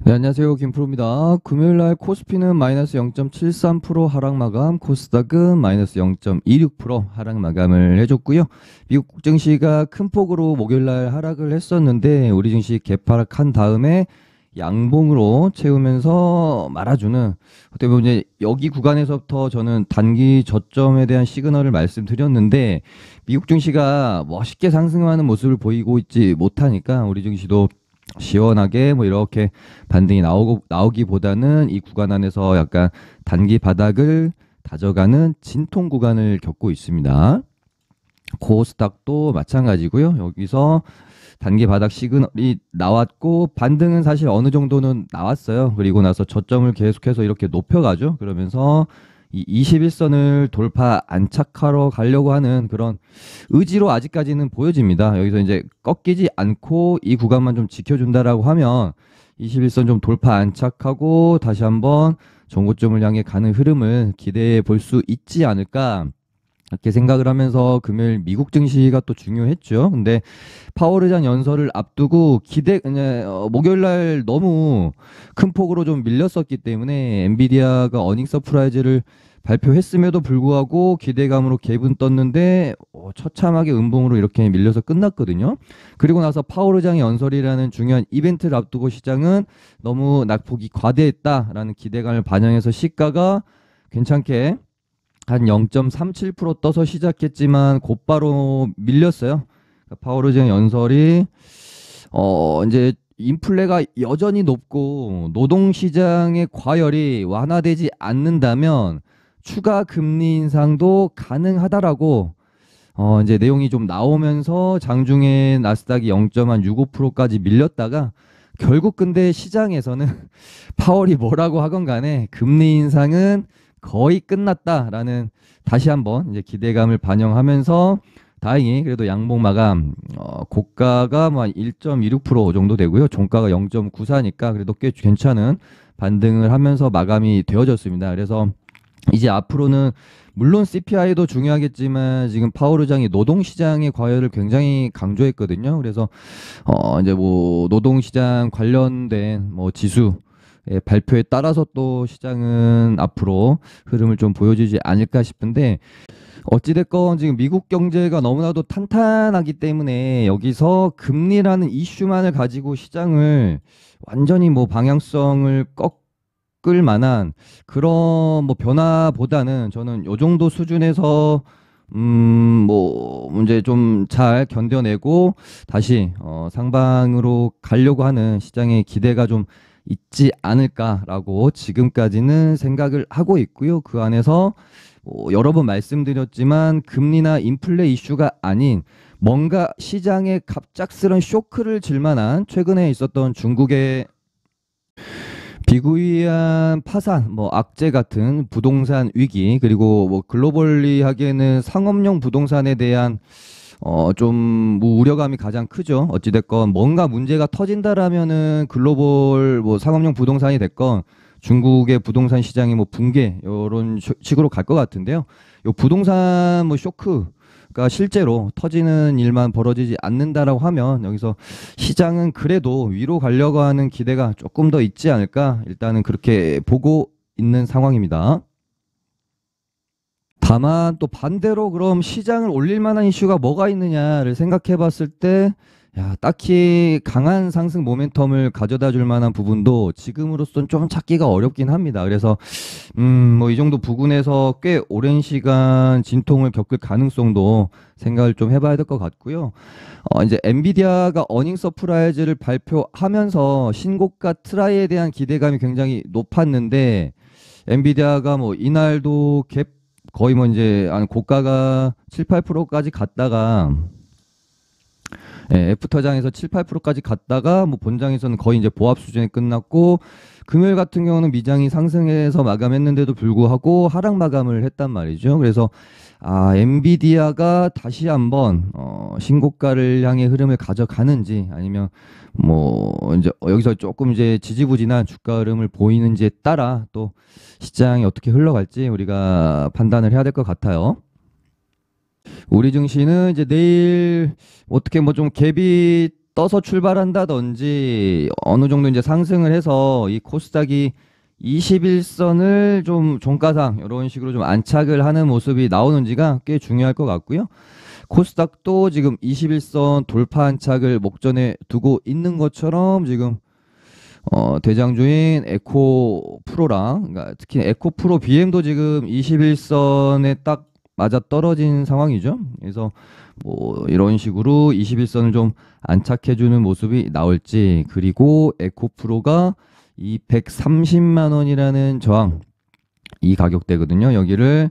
네, 안녕하세요. 김프로입니다. 금요일날 코스피는 마이너스 0.73% 하락 마감, 코스닥은 마이너스 0.26% 하락 마감을 해줬고요. 미국 증시가 큰 폭으로 목요일날 하락을 했었는데 우리 증시 개파락한 다음에 양봉으로 채우면서 말아주는, 어떻게 보면 이제 여기 구간에서부터 저는 단기 저점에 대한 시그널을 말씀드렸는데, 미국 증시가 멋있게 상승하는 모습을 보이고 있지 못하니까 우리 증시도 시원하게 뭐 이렇게 반등이 나오기보다는 이 구간 안에서 약간 단기 바닥을 다져가는 진통 구간을 겪고 있습니다. 코스닥도 마찬가지고요. 여기서 단기 바닥 시그널이 나왔고 반등은 사실 어느 정도는 나왔어요. 그리고 나서 저점을 계속해서 이렇게 높여가죠. 그러면서 이 21선을 돌파 안착하러 가려고 하는 그런 의지로 아직까지는 보여집니다. 여기서 이제 꺾이지 않고 이 구간만 좀 지켜준다라고 하면 21선 좀 돌파 안착하고 다시 한번 정고점을 향해 가는 흐름을 기대해 볼 수 있지 않을까, 이렇게 생각을 하면서 금요일 미국 증시가 또 중요했죠. 근데 파월 의장 연설을 앞두고 목요일 날 너무 큰 폭으로 좀 밀렸었기 때문에 엔비디아가 어닝 서프라이즈를 발표했음에도 불구하고 기대감으로 개분 떴는데 처참하게 음봉으로 이렇게 밀려서 끝났거든요. 그리고 나서 파월 의장의 연설이라는 중요한 이벤트를 앞두고 시장은 너무 낙폭이 과대했다라는 기대감을 반영해서 시가가 괜찮게 한 0.37% 떠서 시작했지만 곧바로 밀렸어요. 파월 의장 연설이 이제 인플레가 여전히 높고 노동시장의 과열이 완화되지 않는다면 추가 금리 인상도 가능하다라고 이제 내용이 좀 나오면서 장중에 나스닥이 0.65%까지 밀렸다가 결국 근데 시장에서는 파월이 뭐라고 하건 간에 금리 인상은 거의 끝났다라는 다시 한번 이제 기대감을 반영하면서 다행히 그래도 양봉 마감, 고가가 뭐 한 1.26% 정도 되고요. 종가가 0.94니까 그래도 꽤 괜찮은 반등을 하면서 마감이 되어졌습니다. 그래서 이제 앞으로는 물론 CPI도 중요하겠지만 지금 파월 의장이 노동시장의 과열을 굉장히 강조했거든요. 그래서 이제 뭐 노동시장 관련된 뭐 지수 발표에 따라서 또 시장은 앞으로 흐름을 좀 보여주지 않을까 싶은데, 어찌됐건 지금 미국 경제가 너무나도 탄탄하기 때문에 여기서 금리라는 이슈만을 가지고 시장을 완전히 뭐 방향성을 꺾을 만한 그런 뭐 변화보다는 저는 요 정도 수준에서 뭐 문제 좀 잘 견뎌내고 다시 상방으로 가려고 하는 시장의 기대가 좀 있지 않을까라고 지금까지는 생각을 하고 있고요. 그 안에서 여러 번 말씀드렸지만 금리나 인플레 이슈가 아닌 뭔가 시장에 갑작스런 쇼크를 줄 만한 최근에 있었던 중국의 비구이한 파산, 뭐 악재 같은 부동산 위기, 그리고 뭐 글로벌리 하기에는 상업용 부동산에 대한 좀 우려감이 가장 크죠. 어찌됐건 뭔가 문제가 터진다라면은 글로벌 뭐 상업용 부동산이 됐건 중국의 부동산 시장이 뭐 붕괴 이런 식으로 갈 것 같은데요. 요 부동산 뭐 쇼크가 실제로 터지는 일만 벌어지지 않는다라고 하면 여기서 시장은 그래도 위로 가려고 하는 기대가 조금 더 있지 않을까, 일단은 그렇게 보고 있는 상황입니다. 다만 또 반대로 그럼 시장을 올릴 만한 이슈가 뭐가 있느냐를 생각해 봤을 때, 야, 딱히 강한 상승 모멘텀을 가져다 줄 만한 부분도 지금으로선 좀 찾기가 어렵긴 합니다. 그래서 뭐 이 정도 부근에서 꽤 오랜 시간 진통을 겪을 가능성도 생각을 좀 해봐야 될 것 같고요. 이제 엔비디아가 어닝 서프라이즈를 발표하면서 신고가 트라이에 대한 기대감이 굉장히 높았는데, 엔비디아가 뭐 이날도 갭 거의 뭐 이제 한 고가가 7, 8%까지 갔다가, 애프터장에서 7, 8%까지 갔다가 뭐 본장에서는 거의 이제 보합 수준에 끝났고, 금요일 같은 경우는 미장이 상승해서 마감했는데도 불구하고 하락 마감을 했단 말이죠. 그래서 엔비디아가 다시 한번 신고가를 향해 흐름을 가져가는지 아니면 뭐 이제 여기서 조금 이제 지지부진한 주가 흐름을 보이는지에 따라 또 시장이 어떻게 흘러갈지 우리가 판단을 해야 될 것 같아요. 우리 증시는 이제 내일 어떻게 뭐 좀 갭이 떠서 출발한다든지 어느 정도 이제 상승을 해서 이 코스닥이 21선을 좀 종가상 이런 식으로 좀 안착을 하는 모습이 나오는지가 꽤 중요할 것 같고요. 코스닥도 지금 21선 돌파 안착을 목전에 두고 있는 것처럼 지금 대장주인 에코프로랑, 그러니까 특히 에코프로 BM도 지금 21선에 딱 맞아 떨어진 상황이죠. 그래서 뭐 이런 식으로 21선을 좀 안착해주는 모습이 나올지, 그리고 에코프로가 이 130만 원이라는 저항, 이 가격대거든요. 여기를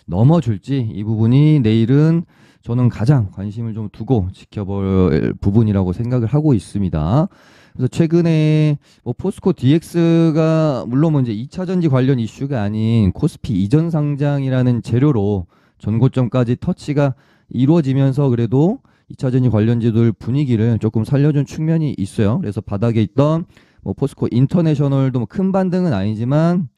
넘어줄지, 이 부분이 내일은 저는 가장 관심을 좀 두고 지켜볼 부분이라고 생각을 하고 있습니다. 그래서 최근에 뭐 포스코 DX가 물론 뭐 이제 2차 전지 관련 이슈가 아닌 코스피 이전 상장이라는 재료로 전고점까지 터치가 이루어지면서 그래도 2차 전지 관련주들 분위기를 조금 살려준 측면이 있어요. 그래서 바닥에 있던 뭐 포스코 인터내셔널도 뭐 큰 반등은 아니지만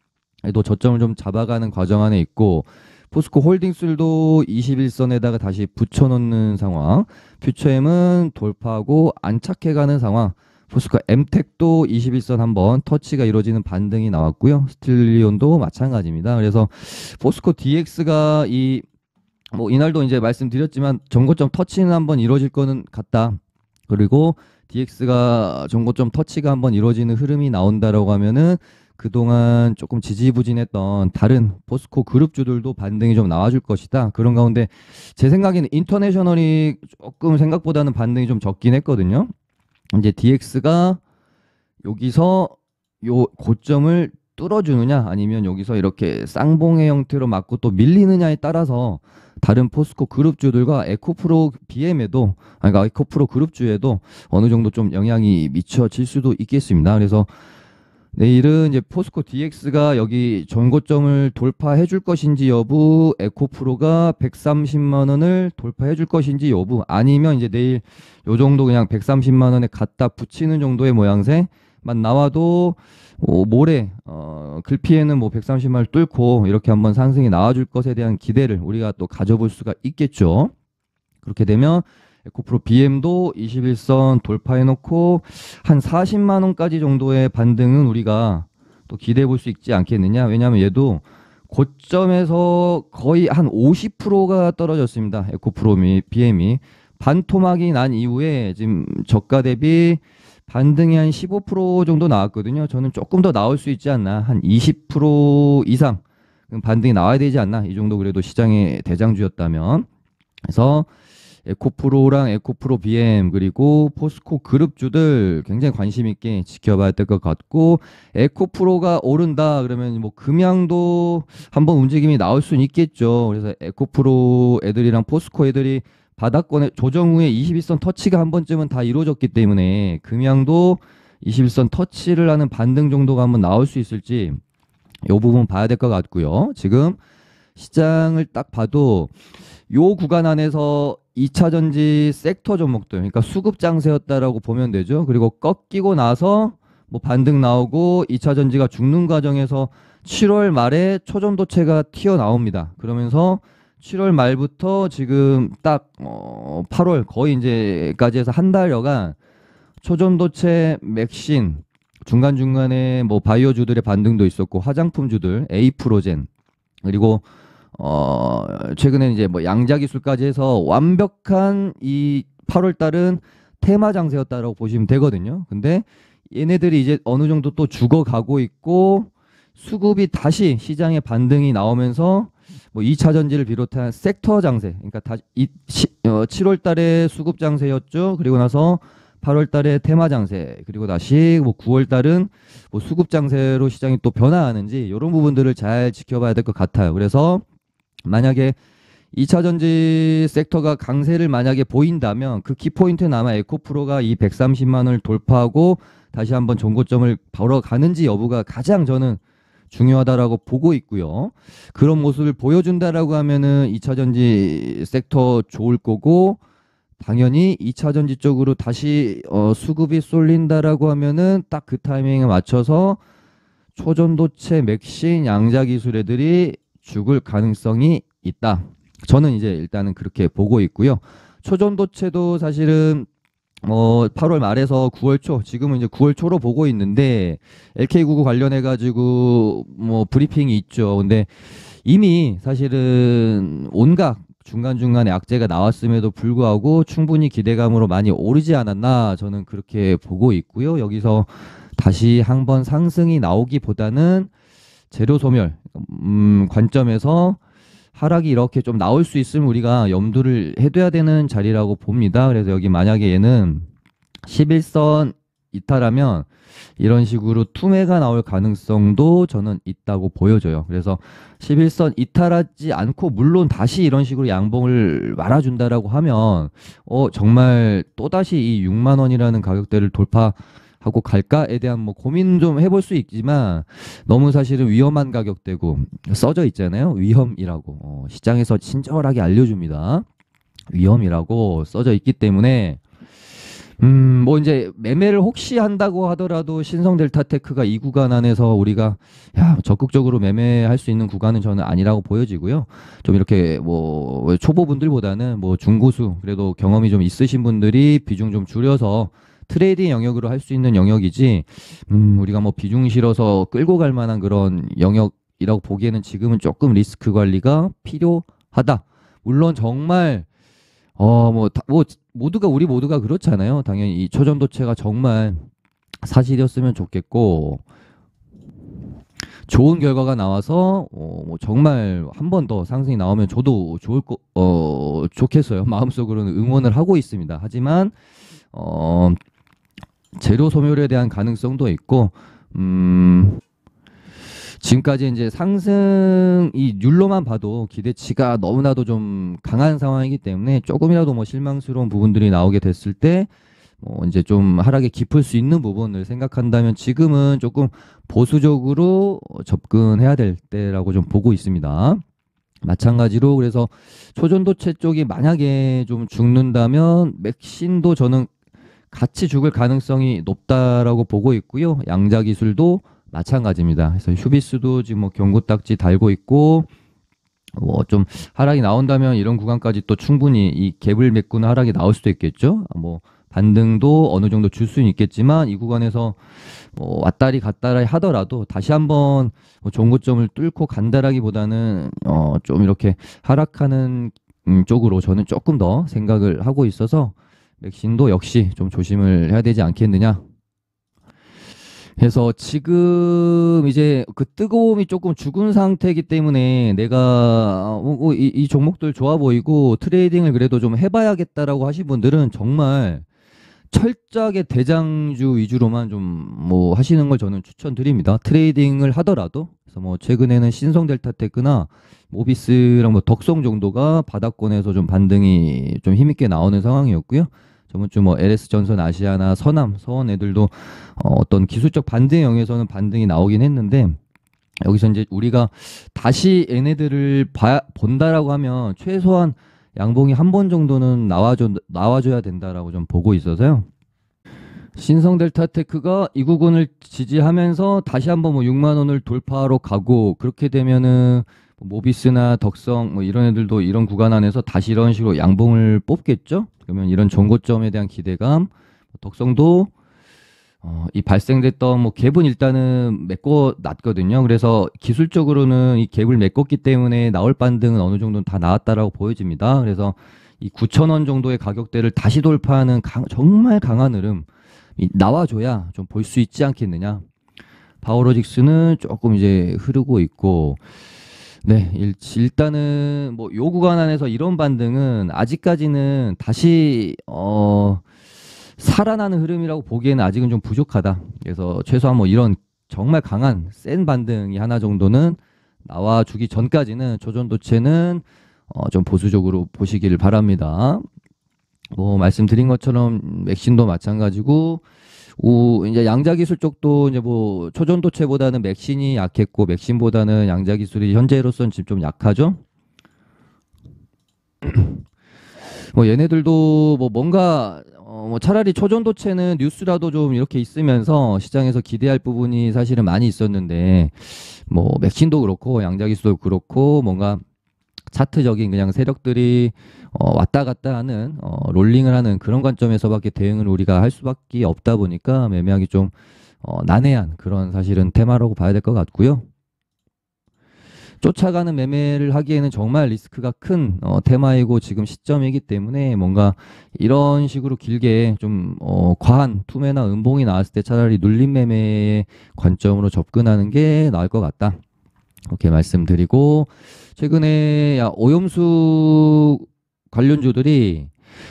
또 저점을 좀 잡아가는 과정 안에 있고, 포스코 홀딩술도 21선에다가 다시 붙여놓는 상황, 퓨처엠은 돌파하고 안착해가는 상황, 포스코 엠텍도 21선 한번 터치가 이루어지는 반등이 나왔고요. 스틸리온도 마찬가지입니다. 그래서 포스코 DX가 뭐 이날도 이제 말씀드렸지만 정고점 터치는 한번 이루어질 거는 같다. 그리고 DX가 정고점 터치가 한번 이루어지는 흐름이 나온다라고 하면은 그동안 조금 지지부진했던 다른 포스코 그룹주들도 반등이 좀 나와줄 것이다. 그런 가운데 제 생각에는 인터내셔널이 조금 생각보다는 반등이 좀 적긴 했거든요. 이제 DX가 여기서 요 고점을 뚫어주느냐, 아니면 여기서 이렇게 쌍봉의 형태로 맞고 또 밀리느냐에 따라서 다른 포스코 그룹주들과 에코프로 BM에도, 그러니까 에코프로 그룹주에도 어느 정도 좀 영향이 미쳐질 수도 있겠습니다. 그래서 내일은 이제 포스코 DX가 여기 전고점을 돌파해 줄 것인지 여부, 에코프로가 130만 원을 돌파해 줄 것인지 여부, 아니면 이제 내일 요 정도 그냥 130만 원에 갖다 붙이는 정도의 모양새만 나와도 모레 글피에는 뭐 130만 원을 뚫고 이렇게 한번 상승이 나와줄 것에 대한 기대를 우리가 또 가져볼 수가 있겠죠. 그렇게 되면 에코프로 BM도 21선 돌파해놓고 한 40만 원까지 정도의 반등은 우리가 또 기대해 볼 수 있지 않겠느냐. 왜냐하면 얘도 고점에서 거의 한 50%가 떨어졌습니다. 에코프로 BM이 반토막이 난 이후에 지금 저가 대비 반등이 한 15% 정도 나왔거든요. 저는 조금 더 나올 수 있지 않나, 한 20% 이상 반등이 나와야 되지 않나, 이 정도 그래도 시장의 대장주였다면. 그래서 에코프로랑 에코프로 BM 그리고 포스코 그룹주들 굉장히 관심 있게 지켜봐야 될 것 같고, 에코프로가 오른다 그러면 뭐 금양도 한번 움직임이 나올 수는 있겠죠. 그래서 에코프로 애들이랑 포스코 애들이 바닥권에 조정 후에 21선 터치가 한 번쯤은 다 이루어졌기 때문에 금양도 21선 터치를 하는 반등 정도가 한번 나올 수 있을지 이 부분 봐야 될 것 같고요. 지금 시장을 딱 봐도 요 구간 안에서 2차 전지 섹터 종목들, 그러니까 수급 장세였다라고 보면 되죠. 그리고 꺾이고 나서 뭐 반등 나오고 2차 전지가 죽는 과정에서 7월 말에 초전도체가 튀어나옵니다. 그러면서 7월 말부터 지금 딱 8월 거의 이제까지 해서 한 달여간 초전도체, 맥신, 중간중간에 뭐 바이오주들의 반등도 있었고, 화장품주들, 에이프로젠, 그리고 최근에 이제 뭐 양자기술까지 해서 완벽한 이 8월 달은 테마 장세였다라고 보시면 되거든요. 근데 얘네들이 이제 어느 정도 또 죽어가고 있고, 수급이 다시 시장에 반등이 나오면서 뭐 2차 전지를 비롯한 섹터 장세, 그러니까 다시 7월 달에 수급 장세였죠. 그리고 나서 8월 달에 테마 장세, 그리고 다시 뭐 9월 달은 뭐 수급 장세로 시장이 또 변화하는지 이런 부분들을 잘 지켜봐야 될 것 같아요. 그래서 만약에 2차 전지 섹터가 강세를 만약에 보인다면 그 키포인트는 아마 에코프로가 이 130만 원을 돌파하고 다시 한번 전고점을 바로 가는지 여부가 가장 저는 중요하다라고 보고 있고요. 그런 모습을 보여준다라고 하면은 2차 전지 섹터 좋을 거고, 당연히 2차 전지 쪽으로 다시 수급이 쏠린다라고 하면은 딱 그 타이밍에 맞춰서 초전도체, 맥신, 양자기술 애들이 죽을 가능성이 있다. 저는 이제 일단은 그렇게 보고 있고요. 초전도체도 사실은 8월 말에서 9월 초, 지금은 이제 9월 초로 보고 있는데, LK99 관련해가지고, 뭐, 브리핑이 있죠. 근데 이미 사실은 온갖 중간중간에 악재가 나왔음에도 불구하고 충분히 기대감으로 많이 오르지 않았나, 저는 그렇게 보고 있고요. 여기서 다시 한번 상승이 나오기보다는 재료 소멸, 관점에서 하락이 이렇게 좀 나올 수 있으면 우리가 염두를 해둬야 되는 자리라고 봅니다. 그래서 여기 만약에 얘는 11선 이탈하면 이런 식으로 투매가 나올 가능성도 저는 있다고 보여져요. 그래서 11선 이탈하지 않고 물론 다시 이런 식으로 양봉을 말아준다라고 하면 정말 또다시 이 6만 원이라는 가격대를 돌파하고 갈까에 대한 뭐 고민 좀 해볼 수 있지만 너무 사실은 위험한 가격대고 써져 있잖아요. 위험이라고 시장에서 친절하게 알려줍니다. 위험이라고 써져 있기 때문에 뭐 이제 매매를 혹시 한다고 하더라도 신성델타테크가 이 구간 안에서 우리가 적극적으로 매매할 수 있는 구간은 저는 아니라고 보여지고요. 좀 이렇게 뭐 초보분들보다는 뭐 중고수 그래도 경험이 좀 있으신 분들이 비중 좀 줄여서 트레이딩 영역으로 할 수 있는 영역이지 우리가 뭐 비중 실어서 끌고 갈 만한 그런 영역이라고 보기에는 지금은 조금 리스크 관리가 필요하다. 물론 정말 모두가 우리 모두가 그렇잖아요. 당연히 이 초전도체가 정말 사실이었으면 좋겠고 좋은 결과가 나와서 뭐 정말 한 번 더 상승이 나오면 저도 좋겠어요. 마음속으로는 응원을 하고 있습니다. 하지만 재료 소멸에 대한 가능성도 있고 지금까지 이제 상승이 률로만 봐도 기대치가 너무나도 좀 강한 상황이기 때문에 조금이라도 뭐 실망스러운 부분들이 나오게 됐을 때 이제 좀 하락에 깊을 수 있는 부분을 생각한다면 지금은 조금 보수적으로 접근해야 될 때라고 좀 보고 있습니다. 마찬가지로 그래서 초전도체 쪽이 만약에 좀 죽는다면 맥신도 저는 같이 죽을 가능성이 높다라고 보고 있고요. 양자 기술도 마찬가지입니다. 그래서 휴비스도 지금 뭐 경고딱지 달고 있고 뭐 좀 하락이 나온다면 이런 구간까지 또 충분히 이 갭을 메꾸는 하락이 나올 수도 있겠죠. 뭐 반등도 어느 정도 줄 수는 있겠지만 이 구간에서 뭐 왔다리 갔다리 하더라도 다시 한번 뭐 종고점을 뚫고 간다라기보다는 좀 이렇게 하락하는 쪽으로 저는 조금 더 생각을 하고 있어서 맥신도 역시 좀 조심을 해야 되지 않겠느냐. 그래서 지금 이제 그 뜨거움이 조금 죽은 상태이기 때문에 내가 이 종목들 좋아 보이고 트레이딩을 그래도 좀 해봐야겠다라고 하신 분들은 정말 철저하게 대장주 위주로만 좀 뭐 하시는 걸 저는 추천드립니다. 트레이딩을 하더라도 그래서 뭐 최근에는 신성델타테크나 모비스랑 뭐 덕성 정도가 바닥권에서 좀 반등이 좀 힘있게 나오는 상황이었고요. 저번 주 뭐 LS전선 아시아나 서남 서원 애들도 어떤 기술적 반등의 영역에서는 반등이 나오긴 했는데 여기서 이제 우리가 다시 얘네들을 본다라고 하면 최소한 양봉이 한 번 정도는 나와줘야 된다라고 좀 보고 있어서요. 신성델타테크가 이 부분을 지지하면서 다시 한번 뭐 6만 원을 돌파하러 가고 그렇게 되면은 모비스나 덕성 뭐 이런 애들도 이런 구간 안에서 다시 이런 식으로 양봉을 뽑겠죠. 그러면 이런 정고점에 대한 기대감, 덕성도 이 발생됐던 뭐 갭은 일단은 메꿔 놨거든요. 그래서 기술적으로는 이 갭을 메꿨기 때문에 나올 반등은 어느 정도는 다 나왔다라고 보여집니다. 그래서 이 9,000원 정도의 가격대를 다시 돌파하는 정말 강한 흐름 나와줘야 좀 볼 수 있지 않겠느냐. 파워로직스는 조금 이제 흐르고 있고, 네, 일단은 뭐 요 구간 안에서 이런 반등은 아직까지는 다시 살아나는 흐름이라고 보기에는 아직은 좀 부족하다. 그래서 최소한 뭐 이런 정말 강한 센 반등이 하나 정도는 나와주기 전까지는 조전도체는 좀 보수적으로 보시길 바랍니다. 뭐 말씀드린 것처럼 맥신도 마찬가지고 이제 양자기술 쪽도 이제 뭐 초전도체보다는 맥신이 약했고 맥신보다는 양자기술이 현재로서는 지금 좀 약하죠. 뭐 얘네들도 뭐 뭔가 뭐 차라리 초전도체는 뉴스라도 좀 이렇게 있으면서 시장에서 기대할 부분이 사실은 많이 있었는데 뭐 맥신도 그렇고 양자기술도 그렇고 뭔가 차트적인 그냥 세력들이 왔다 갔다 하는 롤링을 하는 그런 관점에서밖에 대응을 우리가 할 수밖에 없다 보니까 매매하기 좀 난해한 그런 사실은 테마라고 봐야 될 것 같고요. 쫓아가는 매매를 하기에는 정말 리스크가 큰 테마이고 지금 시점이기 때문에 뭔가 이런 식으로 길게 좀 과한 투매나 음봉이 나왔을 때 차라리 눌림 매매의 관점으로 접근하는 게 나을 것 같다. 이렇게 말씀드리고 최근에 오염수 관련주들이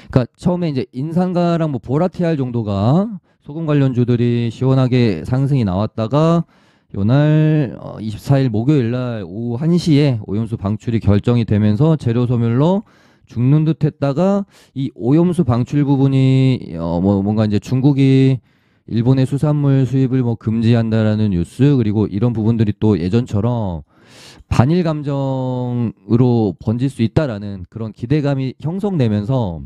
그러니까 처음에 이제 인산가랑 뭐 보라티알 정도가 소금 관련주들이 시원하게 상승이 나왔다가 요날 24일 목요일 날 오후 1시에 오염수 방출이 결정이 되면서 재료 소멸로 죽는 듯 했다가 이 오염수 방출 부분이 뭔가 이제 중국이 일본의 수산물 수입을 뭐 금지한다라는 뉴스 그리고 이런 부분들이 또 예전처럼 반일 감정으로 번질 수 있다라는 그런 기대감이 형성되면서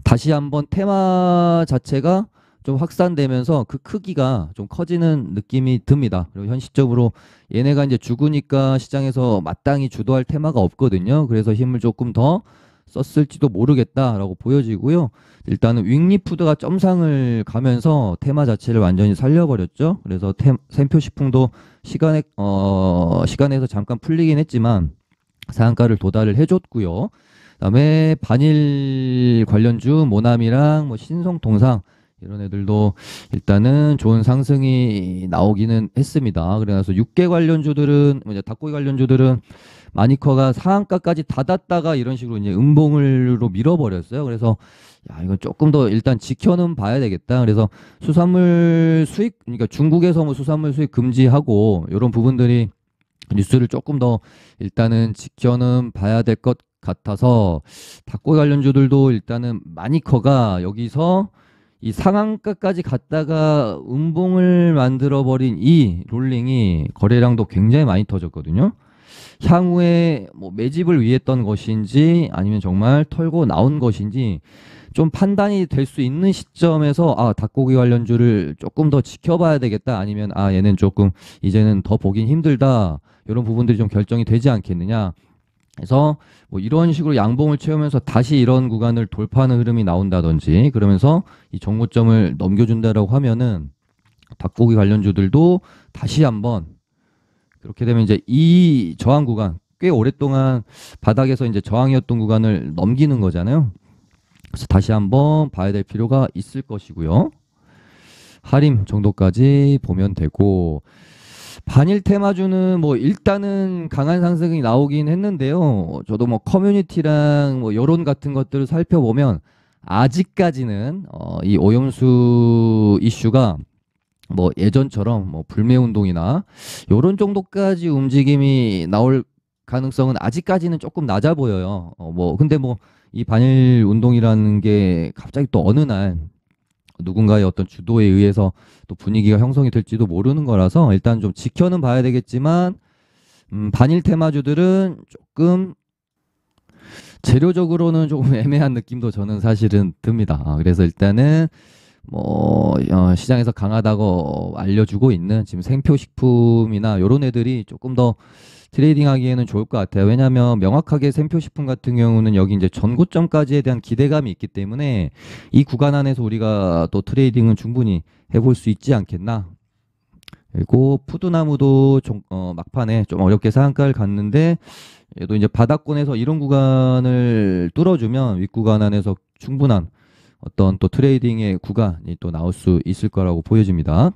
다시 한번 테마 자체가 좀 확산되면서 그 크기가 좀 커지는 느낌이 듭니다. 그리고 현실적으로 얘네가 이제 죽으니까 시장에서 마땅히 주도할 테마가 없거든요. 그래서 힘을 조금 더 썼을지도 모르겠다라고 보여지고요. 일단은 윙리푸드가 점상을 가면서 테마 자체를 완전히 살려버렸죠. 그래서 샘표식품도 시간에서 잠깐 풀리긴 했지만 상한가를 도달을 해줬고요. 그다음에 반일 관련주 모남이랑 뭐 신성동상 이런 애들도 일단은 좋은 상승이 나오기는 했습니다. 그래서 육개 관련주들은 닭고기 관련주들은 마니커가 상한가까지 닫았다가 이런 식으로 이제 음봉으로 밀어버렸어요. 그래서 야 이건 조금 더 일단 지켜는 봐야 되겠다. 그래서 수산물 수입 그러니까 중국에서 뭐 수산물 수입 금지하고 이런 부분들이 뉴스를 조금 더 일단은 지켜는 봐야 될 것 같아서 닭고기 관련주들도 일단은 마니커가 여기서 이 상한가까지 갔다가 음봉을 만들어버린 이 롤링이 거래량도 굉장히 많이 터졌거든요. 향후에 뭐 매집을 위했던 것인지 아니면 정말 털고 나온 것인지 좀 판단이 될 수 있는 시점에서 닭고기 관련주를 조금 더 지켜봐야 되겠다 아니면 얘는 조금 이제는 더 보긴 힘들다 이런 부분들이 좀 결정이 되지 않겠느냐. 그래서 뭐 이런 식으로 양봉을 채우면서 다시 이런 구간을 돌파하는 흐름이 나온다든지 그러면서 이 정고점을 넘겨준다라고 하면은 닭고기 관련주들도 다시 한번 그렇게 되면 이제 이 저항 구간 꽤 오랫동안 바닥에서 이제 저항이었던 구간을 넘기는 거잖아요. 그래서 다시 한번 봐야 될 필요가 있을 것이고요. 하림 정도까지 보면 되고 반일 테마주는 뭐 일단은 강한 상승이 나오긴 했는데요. 저도 뭐 커뮤니티랑 뭐 여론 같은 것들을 살펴보면 아직까지는 이 오염수 이슈가 뭐 예전처럼 뭐 불매운동이나 요런 정도까지 움직임이 나올 가능성은 아직까지는 조금 낮아 보여요. 근데 뭐 이 반일 운동이라는 게 갑자기 또 어느 날 누군가의 어떤 주도에 의해서 또 분위기가 형성이 될지도 모르는 거라서 일단 좀 지켜는 봐야 되겠지만 반일 테마주들은 조금 재료적으로는 조금 애매한 느낌도 저는 사실은 듭니다. 그래서 일단은 시장에서 강하다고 알려주고 있는 지금 생표식품이나 요런 애들이 조금 더 트레이딩 하기에는 좋을 것 같아요. 왜냐하면 명확하게 생표식품 같은 경우는 여기 이제 전고점까지에 대한 기대감이 있기 때문에 이 구간 안에서 우리가 또 트레이딩은 충분히 해볼 수 있지 않겠나. 그리고 푸드나무도 막판에 좀 어렵게 상한가를 갔는데 또 이제 바닥권에서 이런 구간을 뚫어주면 윗구간 안에서 충분한 어떤 또 트레이딩의 구간이 또 나올 수 있을 거라고 보여집니다.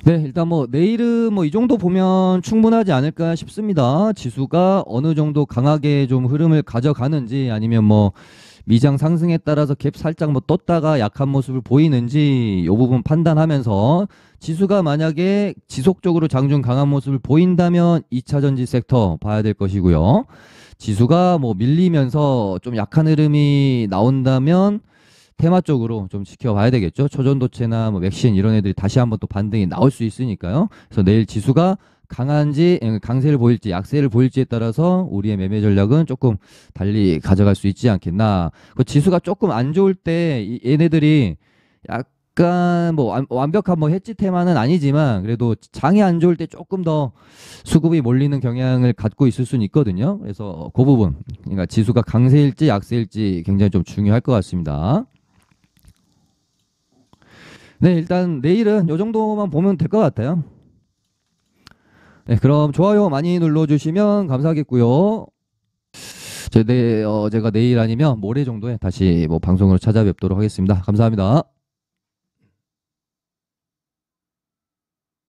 네, 일단 뭐 내일은 뭐 이 정도 보면 충분하지 않을까 싶습니다. 지수가 어느 정도 강하게 좀 흐름을 가져가는지 아니면 뭐 미장 상승에 따라서 갭 살짝 뭐 떴다가 약한 모습을 보이는지 이 부분 판단하면서 지수가 만약에 지속적으로 장중 강한 모습을 보인다면 2차 전지 섹터 봐야 될 것이고요. 지수가 뭐 밀리면서 좀 약한 흐름이 나온다면 테마 쪽으로 좀 지켜봐야 되겠죠. 초전도체나 뭐 맥신 이런 애들이 다시 한번 또 반등이 나올 수 있으니까요. 그래서 내일 지수가 강한지 강세를 보일지 약세를 보일지에 따라서 우리의 매매 전략은 조금 달리 가져갈 수 있지 않겠나. 그 지수가 조금 안 좋을 때 얘네들이 약간 뭐 완벽한 뭐 해지 테마는 아니지만 그래도 장이 안 좋을 때 조금 더 수급이 몰리는 경향을 갖고 있을 수는 있거든요. 그래서 그 부분, 그러니까 지수가 강세일지 약세일지 굉장히 좀 중요할 것 같습니다. 네, 일단 내일은 이 정도만 보면 될 것 같아요. 네, 그럼 좋아요 많이 눌러주시면 감사하겠고요. 제가 내일 아니면 모레 정도에 다시 뭐 방송으로 찾아뵙도록 하겠습니다. 감사합니다.